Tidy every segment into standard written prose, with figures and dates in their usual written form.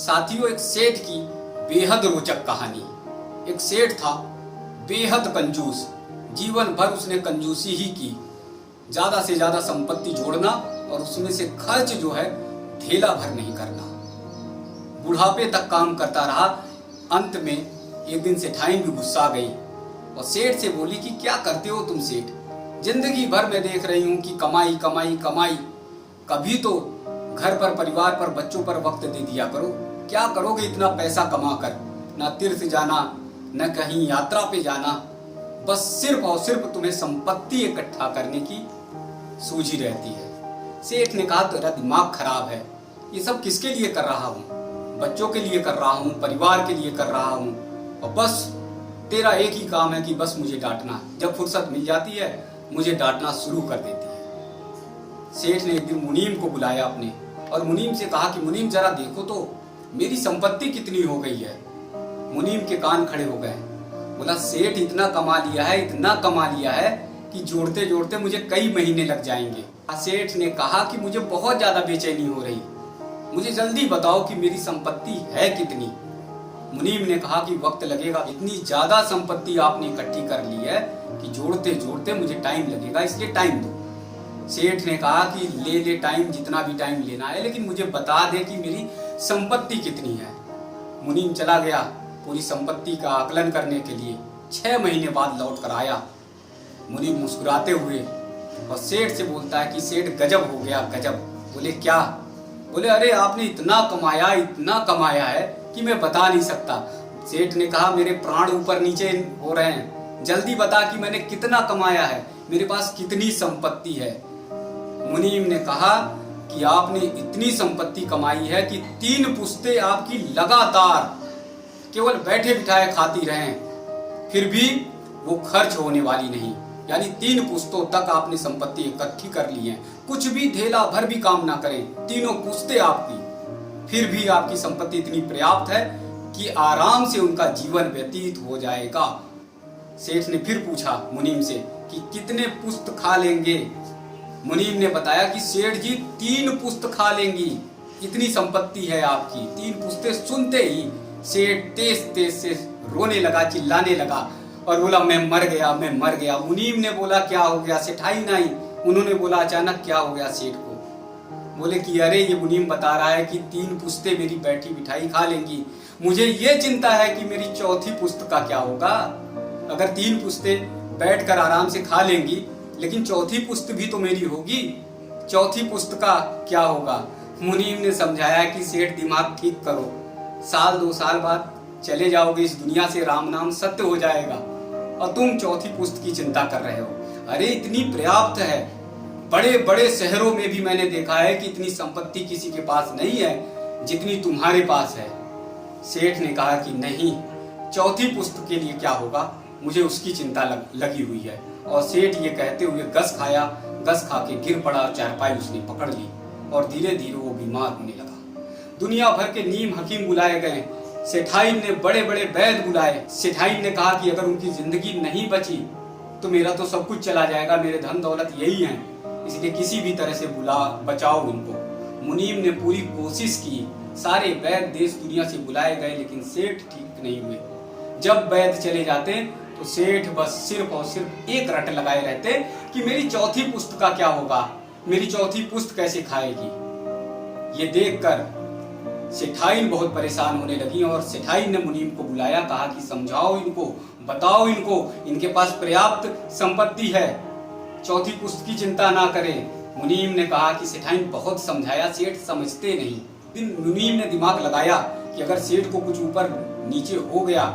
साथियों, एक सेठ की बेहद रोचक कहानी। एक सेठ था बेहद कंजूस। जीवन भर उसने कंजूसी ही की, ज्यादा से ज्यादा संपत्ति जोड़ना और उसमें से खर्च जो है ढेला भर नहीं करना। बुढ़ापे तक काम करता रहा। अंत में एक दिन सेठाइन भी गुस्सा गई और सेठ से बोली कि क्या करते हो तुम सेठ? जिंदगी भर मैं देख रही हूं कि कमाई कमाई कमाई, कभी तो घर पर, परिवार पर, बच्चों पर वक्त दे दिया करो। क्या करोगे इतना पैसा कमाकर? ना तीर्थ जाना, न कहीं यात्रा पे जाना, बस सिर्फ और सिर्फ तुम्हें संपत्ति इकट्ठा करने की सूझी रहती है। सेठ ने कहा तेरा दिमाग खराब है, ये सब किसके लिए कर रहा हूँ? बच्चों के लिए कर रहा हूँ, परिवार के लिए कर रहा हूँ, और बस तेरा एक ही काम है कि बस मुझे डांटना। जब फुर्सत मिल जाती है मुझे डांटना शुरू कर देती है। सेठ ने एक दिन मुनीम को बुलाया अपने, और मुनीम से कहा कि मुनीम जरा देखो तो मेरी संपत्ति कितनी हो गई है। मुनीम के कान खड़े हो गए। बोला सेठ इतना कमा लिया है, इतना कमा लिया है कि जोड़ते जोड़ते मुझे कई महीने लग जाएंगे। सेठ ने कहा कि मुझे बहुत ज्यादा बेचैनी हो रही, मुझे जल्दी बताओ कि मेरी संपत्ति है कितनी। मुनीम ने कहा कि वक्त लगेगा, इतनी ज्यादा संपत्ति आपने इकट्ठी कर ली है कि जोड़ते जोड़ते मुझे टाइम लगेगा, इसलिए टाइम दो। सेठ ने कहा कि ले ले टाइम, जितना भी टाइम लेना है, लेकिन मुझे बता दे कि मेरी संपत्ति कितनी है। मुनीम चला गया पूरी संपत्ति का आकलन करने के लिए। 6 महीने बाद लौट कर आया। मुनीम मुस्कुराते हुए और सेठ से बोलता है कि सेठ गजब हो गया, गजब। बोले क्या? बोले अरे आपने इतना कमाया है कि मैं बता नहीं सकता। सेठ ने कहा मेरे प्राण ऊपर नीचे हो रहे हैं, जल्दी बता कि मैंने कितना कमाया है, मेरे पास कितनी संपत्ति है। मुनीम ने कहा कि आपने इतनी संपत्ति कमाई है कि 3 पुश्तें आपकी लगातार केवल बैठे बिठाए खाती रहें, फिर भी वो खर्च होने वाली नहीं। यानी 3 पुश्तों तक आपने संपत्ति इकट्ठी कर ली है, कुछ भी ढेला भर भी काम ना करें, 3 पुश्तें आपकी, फिर भी आपकी संपत्ति इतनी पर्याप्त है कि आराम से उनका जीवन व्यतीत हो जाएगा। सेठ ने फिर पूछा मुनीम से कि कितने पुश्त खा लेंगे? मुनीम ने बताया कि सेठ जी 3 पुश्त खा लेंगी, इतनी संपत्ति है आपकी। 3 पुश्तें सुनते ही सेठ तेज तेज से रोने लगा, चिल्लाने लगा और बोला मैं मर गया, मैं मर गया। मुनीम ने बोला क्या हो गया? सेठाई नहीं, उन्होंने बोला अचानक क्या हो गया सेठ को? बोले कि अरे ये मुनीम बता रहा है कि 3 पुश्तें मेरी बैठी बिठाई खा लेंगी, मुझे ये चिंता है कि मेरी चौथी पुश्त का क्या होगा। अगर 3 पुश्तें बैठकर आराम से खा लेंगी, लेकिन चौथी पुश्त भी तो मेरी होगी, चौथी पुश्त का क्या होगा? मुनीम ने समझाया कि सेठ दिमाग ठीक करो, 1-2 साल बाद चले जाओगे इस दुनिया से, राम नाम सत्य हो जाएगा और तुम चौथी पुश्त की चिंता कर रहे हो। अरे इतनी पर्याप्त है, बड़े बड़े शहरों में भी मैंने देखा है कि इतनी संपत्ति किसी के पास नहीं है जितनी तुम्हारे पास है। सेठ ने कहा कि नहीं, चौथी पुश्त के लिए क्या होगा, मुझे उसकी चिंता लगी हुई है। और सेठ ये कहते हुए गस खाया, गस खा के गिर पड़ा और चारपाई उसने पकड़ ली और धीरे धीरे वो बीमार होने लगा। दुनिया भर के नीम हकीम बुलाए गए, सेठाइन ने बड़े बड़े वैद्य बुलाए। सेठाइन ने कहा कि अगर उनकी जिंदगी नहीं बची तो मेरा तो सब कुछ चला जाएगा, मेरे धन दौलत यही है, इसलिए किसी भी तरह से बचाओ इनको। मुनीम ने पूरी कोशिश की, सारे वैद्य देश दुनिया से बुलाए गए, लेकिन सेठ ठीक नहीं हुए। जब वैद्य चले जाते तो सेठ बस सिर्फ और सिर्फ एक रट लगाए रहते कि मेरी चौथी पुश्त का क्या होगा, मेरी चौथी पुश्त कैसे खाएगी। ये देखकर सेठाइन बहुत परेशान होने लगी और सेठाइन ने मुनीम को बुलाया, कहा कि समझाओ इनको, बताओ इनको, इनके पास पर्याप्त संपत्ति है, चौथी पुश्त की चिंता ना करें। मुनीम ने कहा कि सेठाइन बहुत समझाया, सेठ समझते नहीं। मुनीम ने दिमाग लगाया कि अगर सेठ को कुछ ऊपर नीचे हो गया,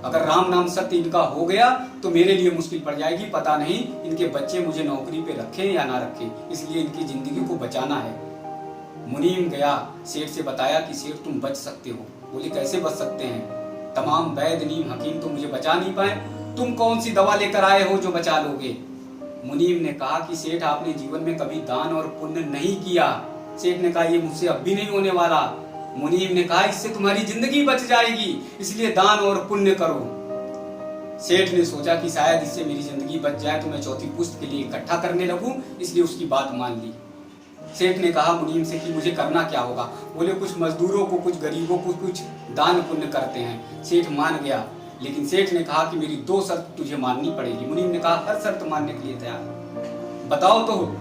अगर राम नाम सत्य इनका हो गया तो मेरे लिए मुश्किल पड़ जाएगी, पता नहीं इनके बच्चे मुझे नौकरी पे रखें या ना रखें, इसलिए इनकी जिंदगी को बचाना है। मुनीम गया, सेठ से बताया कि सेठ तुम बच सकते हो। बोले कैसे बच सकते हैं? तमाम वैद्य नीम हकीम तो मुझे बचा नहीं पाए, तुम कौन सी दवा लेकर आए हो जो बचा लोगे? मुनीम ने कहा कि सेठ आपने जीवन में कभी दान और पुण्य नहीं किया। सेठ ने कहा ये मुझसे अब भी नहीं होने वाला। मुनीम ने कहा इससे तुम्हारी जिंदगी बच जाएगी, इसलिए दान और पुण्य करो। सेठ ने सोचा कि शायद इससे मेरी जिंदगी बच जाए तो मैं चौथी पुश्त के लिए इकट्ठा करने लगूं, इसलिए उसकी बात मान ली। सेठ ने कहा मुनीम से कि मुझे करना क्या होगा। बोले कुछ मजदूरों को, कुछ गरीबों को कुछ दान पुण्य करते हैं। सेठ मान गया, लेकिन सेठ ने कहा कि मेरी 2 शर्त तुझे माननी पड़ेगी। मुनीम ने कहा हर शर्त मानने के लिए तैयार, बताओ तो।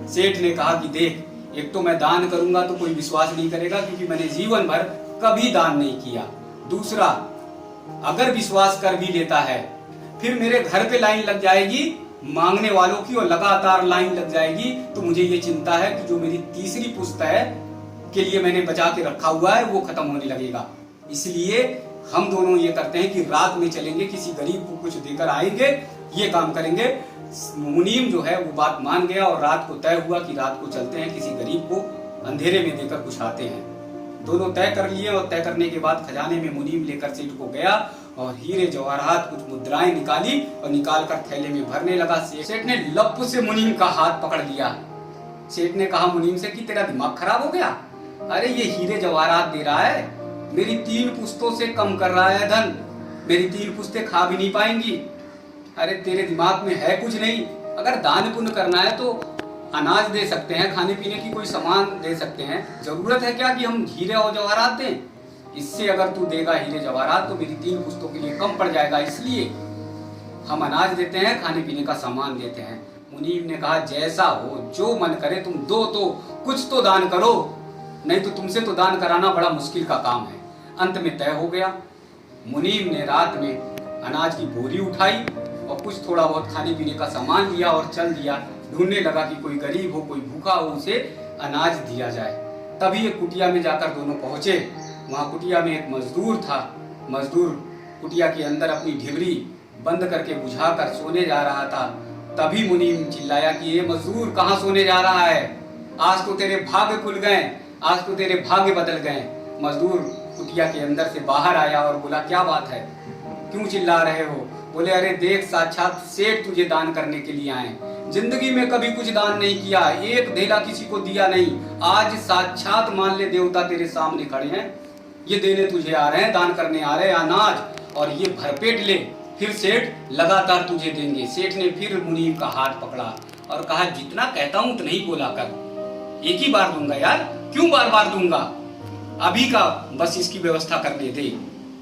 सेठ ने कहा कि देख, एक तो मैं दान करूंगा तो कोई विश्वास नहीं करेगा क्योंकि मैंने जीवन भर कभी दान नहीं किया। दूसरा, अगर विश्वास कर भी लेता है फिर मेरे घर पे लाइन लग जाएगी मांगने वालों की, और लगातार लाइन लग जाएगी तो मुझे ये चिंता है कि जो मेरी तीसरी पुश्त है के लिए मैंने बचा के रखा हुआ है वो खत्म होने लगेगा। इसलिए हम दोनों ये करते हैं कि रात में चलेंगे, किसी गरीब को कुछ देकर आएंगे, ये काम करेंगे। मुनीम जो है वो बात मान गया और रात को तय हुआ कि रात को चलते हैं, किसी गरीब को अंधेरे में देकर कुछ आते हैं। दोनों तय कर लिए और तय करने के बाद खजाने में मुनीम लेकर सेठ को गया और हीरे जवाहरात कुछ मुद्राएं निकाली और निकाल कर थैले में भरने लगा। सेठ ने लप से मुनीम का हाथ पकड़ लिया। सेठ ने कहा मुनीम से कि तेरा दिमाग खराब हो गया? अरे ये हीरे जवाहरात दे रहा है, मेरी 3 पुश्तों से कम कर रहा है धन, मेरी 3 पुश्तें खा भी नहीं पाएंगी। अरे तेरे दिमाग में है कुछ नहीं? अगर दान पुण्य करना है तो अनाज दे सकते हैं, खाने पीने की कोई सामान दे सकते हैं, जरूरत है क्या कि हम हीरे और जवाहरात दें? इससे अगर तू देगा हीरे जवाहरात तो मेरी 3 पुश्तों के लिए कम पड़ जाएगा, इसलिए हम अनाज देते हैं, खाने पीने का सामान देते हैं। मुनीम ने कहा जैसा हो, जो मन करे तुम दो, तो कुछ तो दान करो, नहीं तो तुमसे तो दान कराना बड़ा मुश्किल का काम है। अंत में तय हो गया। मुनीम ने रात में अनाज की बोरी उठाई और कुछ थोड़ा बहुत खाने पीने का सामान लिया और चल दिया। ढूंढने लगा कि कोई गरीब हो, कोई भूखा हो, उसे अनाज दिया जाए। तभी एक कुटिया में जाकर दोनों पहुंचे। वहां कुटिया में एक मजदूर था। मजदूर कुटिया के अंदर अपनी ढिबरी बंद करके बुझाकर सोने जा रहा था। तभी मुनीम चिल्लाया कि ये मजदूर कहाँ सोने जा रहा है? आज तो तेरे भाग्य खुल गए, आज तो तेरे भाग्य बदल गए। मजदूर कुटिया के अंदर से बाहर आया और बोला क्या बात है, क्यों चिल्ला रहे हो? बोले अरे देख, साक्षात सेठ तुझे दान करने के लिए आए। जिंदगी में कभी कुछ दान नहीं किया, एक धेला किसी को दिया नहीं, आज साक्षात मान ले देवता तेरे सामने खड़े हैं, ये देने तुझे आ रहे हैं, दान करने आ रहे हैं अनाज, और ये भरपेट ले, फिर सेठ लगातार तुझे देंगे। सेठ ने फिर मुनीम का हाथ पकड़ा और कहा जितना कहता हूं उतना ही बोला कर, एक ही बार दूंगा यार, क्यों बार बार दूंगा, अभी का बस इसकी व्यवस्था करने दे।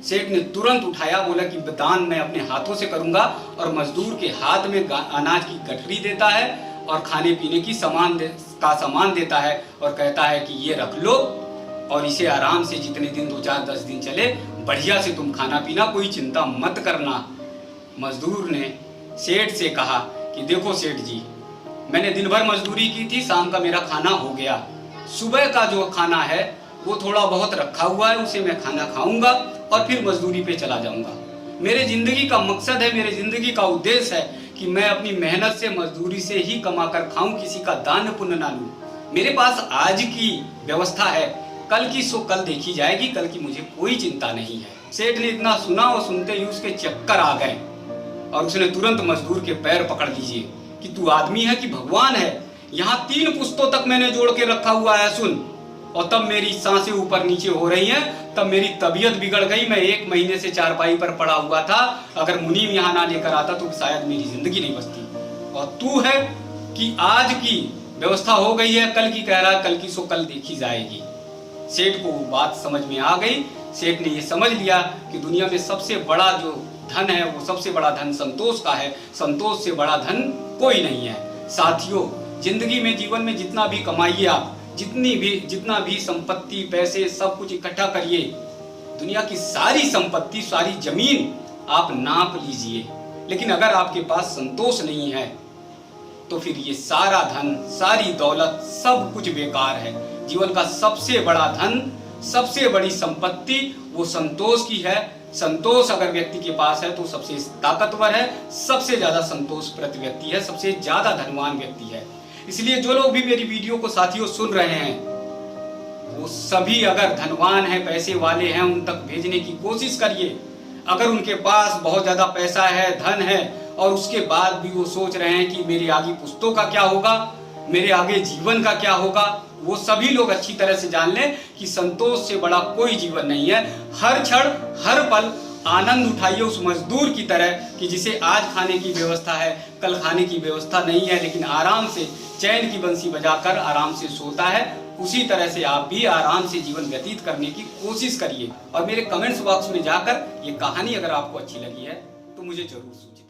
सेठ ने तुरंत उठाया, बोला कि दान मैं अपने हाथों से करूंगा, और मजदूर के हाथ में अनाज की गठरी देता है और खाने पीने की सामान देता है और कहता है कि ये रख लो और इसे आराम से जितने दिन 2, 4, 10 दिन चले बढ़िया से तुम खाना पीना, कोई चिंता मत करना। मजदूर ने सेठ से कहा कि देखो सेठ जी, मैंने दिन भर मजदूरी की थी, शाम का मेरा खाना हो गया, सुबह का जो खाना है वो थोड़ा बहुत रखा हुआ है, उसे मैं खाना खाऊंगा और फिर मजदूरी पे चला जाऊंगा। मेरे जिंदगी का मकसद है, मेरे जिंदगी का उद्देश्य है कि मैं अपनी मेहनत से, मजदूरी से ही कमा कर खाऊं, किसी का दान पुण्य ना लूं। मेरे पास आज की व्यवस्था है, कल की सो कल देखी जाएगी, कल की मुझे कोई चिंता नहीं है। सेठ ने इतना सुना और सुनते ही उसके चक्कर आ गए और उसने तुरंत मजदूर के पैर पकड़ लीजिए कि तू आदमी है कि भगवान है? यहाँ 3 पुश्तों तक मैंने जोड़ के रखा हुआ है, सुन। और तब मेरी सांसें ऊपर नीचे हो रही हैं, तब मेरी तबीयत बिगड़ गई, मैं 1 महीने से चारपाई पर पड़ा हुआ था, अगर मुनीम यहाँ ना लेकर आता तो शायद मेरी जिंदगी नहीं बचती। और तू है कि आज की व्यवस्था हो गई है, कल की कह रहा है, कल की सो कल देखी जाएगी। सेठ को बात समझ में आ गई। सेठ ने ये समझ लिया कि दुनिया में सबसे बड़ा जो धन है वो सबसे बड़ा धन संतोष का है, संतोष से बड़ा धन कोई नहीं है। साथियों, जिंदगी में, जीवन में जितना भी कमाइए आप, जितना भी संपत्ति, पैसे, सब कुछ इकट्ठा करिए, दुनिया की सारी संपत्ति, सारी जमीन आप नाप लीजिए, लेकिन अगर आपके पास संतोष नहीं है तो फिर ये सारा धन, सारी दौलत, सब कुछ बेकार है। जीवन का सबसे बड़ा धन, सबसे बड़ी संपत्ति वो संतोष की है। संतोष अगर व्यक्ति के पास है तो सबसे ताकतवर है, सबसे ज्यादा संतोषप्रद व्यक्ति है, सबसे ज्यादा धनवान व्यक्ति है। इसलिए जो लोग भी मेरी वीडियो को साथियों सुन रहे हैं, वो सभी अगर धनवान हैं, पैसे वाले हैं, उन तक भेजने की कोशिश करिए। अगर उनके पास बहुत ज्यादा पैसा है, धन है, और उसके बाद भी वो सोच रहे हैं कि मेरी आगे पुश्तों का क्या होगा, मेरे आगे जीवन का क्या होगा, वो सभी लोग अच्छी तरह से जान लें कि संतोष से बड़ा कोई जीवन नहीं है। हर क्षण, हर पल आनंद उठाइए उस मजदूर की तरह कि जिसे आज खाने की व्यवस्था है, कल खाने की व्यवस्था नहीं है, लेकिन आराम से चैन की बंसी बजाकर आराम से सोता है। उसी तरह से आप भी आराम से जीवन व्यतीत करने की कोशिश करिए। और मेरे कमेंट्स बॉक्स में जाकर ये कहानी अगर आपको अच्छी लगी है तो मुझे जरूर सूचित